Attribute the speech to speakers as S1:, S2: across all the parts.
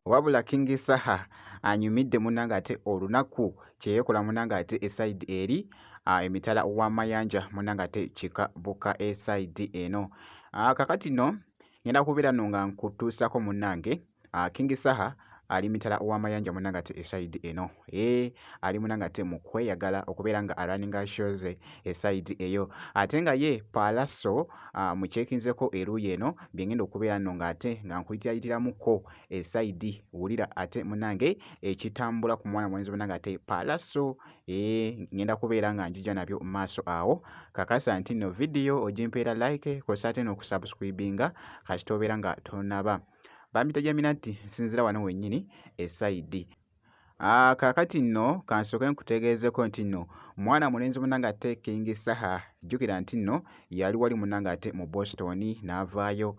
S1: wabula King Saha anyumidde munnange ate olunaku kye yeekola munnange ate esayidi eri emitala w'amayanja munnange ate kika buka esayidi eno. Kakati nno ngenda kubeera nno nga nkutuusako munnange King Saha ali mitala w'amayanja munnange ate esayidi eno. Ali munnange ate mu kweyagala okubeera nga running shows esayidi eyo, ate nga ye Palaso mukyekinzeko eruuyi eno bye ngenda okubeera nno nga ate nga nkuyitiramuko esayidi wulira ate munnange ekitambula ku mwana mulenzi munnange ate Palaso. Ngenda kubeera nga njija nabyo mu maaso awo. Kakasa nti nno vidiyo ogimpeera like kosa ate n'okusubscribinga kasita obeera nga tonaba. Bambita Jaminati nsinzira wano wennyini esayidi. Kaakati nno kansooke nkutegeezeko nti nno mwana mulenzi munnange ate King Saha jjukira nti nno yali wali munnange ate mu Boston n'avaayo.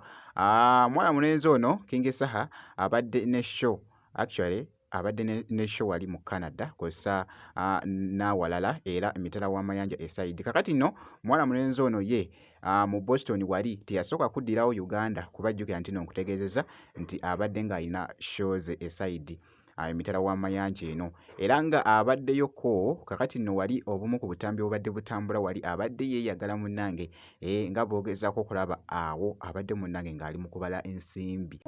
S1: Mwana mulenzi ono King Saha abadde ne show, actually abadde ne show wali mu Canada kw'ossa n'awalala era emitala w'amayanja esayidi. Kakati nno mwana mulenzi ono ye mu Boston wali teyasooka kuddirawo Uganda kuba jjukira nti nno nkutegeezezza nti abadde ng'alina shows esayidi emitala w'amayanja eno era nga abaddeyoko. Kakati nno wali obumu ku butambi obubadde butambula wali abadde yeeyagala munnange nga bw'ogezaako okulaba awo abadde munnange ng'ali mu kubala ensimbi.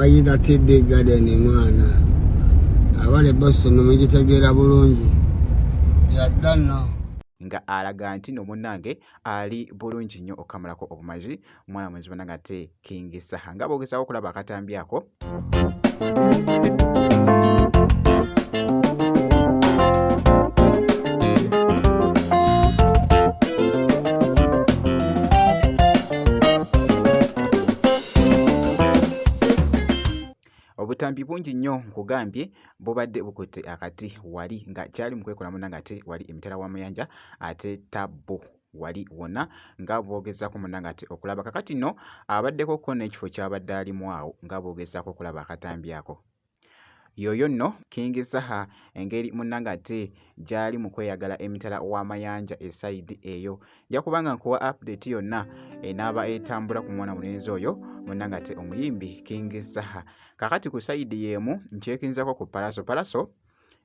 S2: Bayita Tiddy Garden mwana abale Boston mugitegeera bulungi yadda nno
S1: nga alaga nti no munnange ali bulungi nnyo okukamulako obumazi mwana mwenzi munnange ate King Saha nga bw'ogezaako okulaba akatambi ako. Obutambi bungi nnyo nkugambye bubadde bukutte akati wali nga kyali mu kwekola munnange ate wali emitala w'amayanja ate Tabbo wali wonna nga bw'ogezaako munnange ate okulaba. Kakati nno abaddeko ko n'ekifo ky'abadde alimu awo nga bw'ogezaako okulaba akatambi ako. Yoyo nno King Saha engeri munnange ate gy'ali mu kweyagala emitala w'amayanja esayidi eyo. Nja kuba nga nkuwa update yonna enaaba etambula ku mwana mulenzi oyo munnange ate omuyimbi King Saha. Kakati ku sayidi y'emu nkyekinzako ku Palaso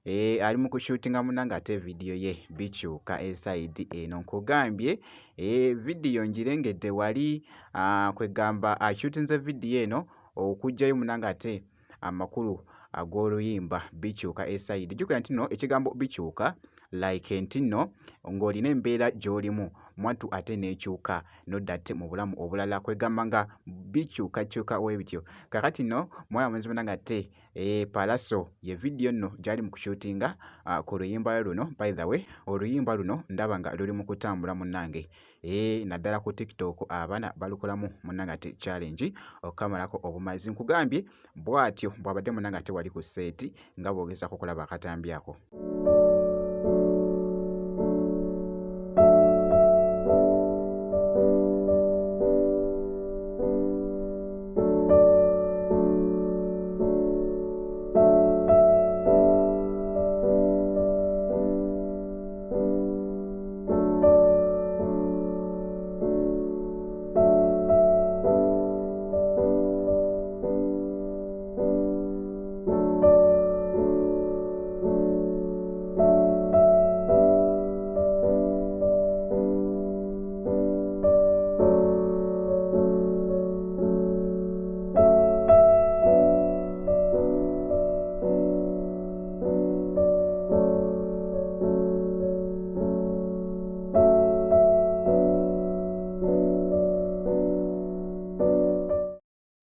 S1: ali mu kushuutinga munnange ate vidiyo ye bikyuka esayidi eno. Nkugambye vidiyo ngirengedde wali kwegamba ashuutinze vidiyo eno okuggyayo munnange ate amakulu ag'oluyimba bikyuka esayidi. Jjukira nti nno ekigambo bikyuka like nti nno ng'olina embeera gy'olimu mwattu ate n'ekyuka nodda ate mu bulamu obulala kwegamba nga bikyukakyuka bwe bityo. Kakati nno mwana mulenzi munnange ate Palaso ye vidiyo nno gy'ali mu kushuutinga ku luyimba luno. By the way oluyimba luno ndaba nga luli mu kutambula munnange naddala ku TikTok abaana balukolamu munnange ate challenge okukamalako obumazi. Nkugambye bw'atyo bw'abadde munnange ate wali ku seeti nga bw'ogezaako okulaba akatambi ako.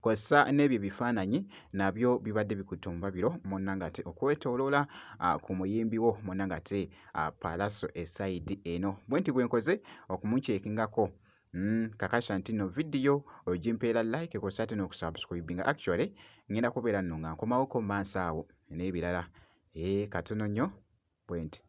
S1: kw'ossa n'ebyo bifaananyi nabyo bibadde bikutte mu babiro munnange ate okwetooloola ku muyimbi wo munnange ate Palaso esayidi eno. Bwe nti bwe nkoze okumukyekingako kakasha nti nno vidiyo ogimpeera like kw'ossa ate n'okusubscribinga. Actually ngenda kubeera nno nga nkomawoko mu maaso awo n'ebirala katono nnyo bwe nti.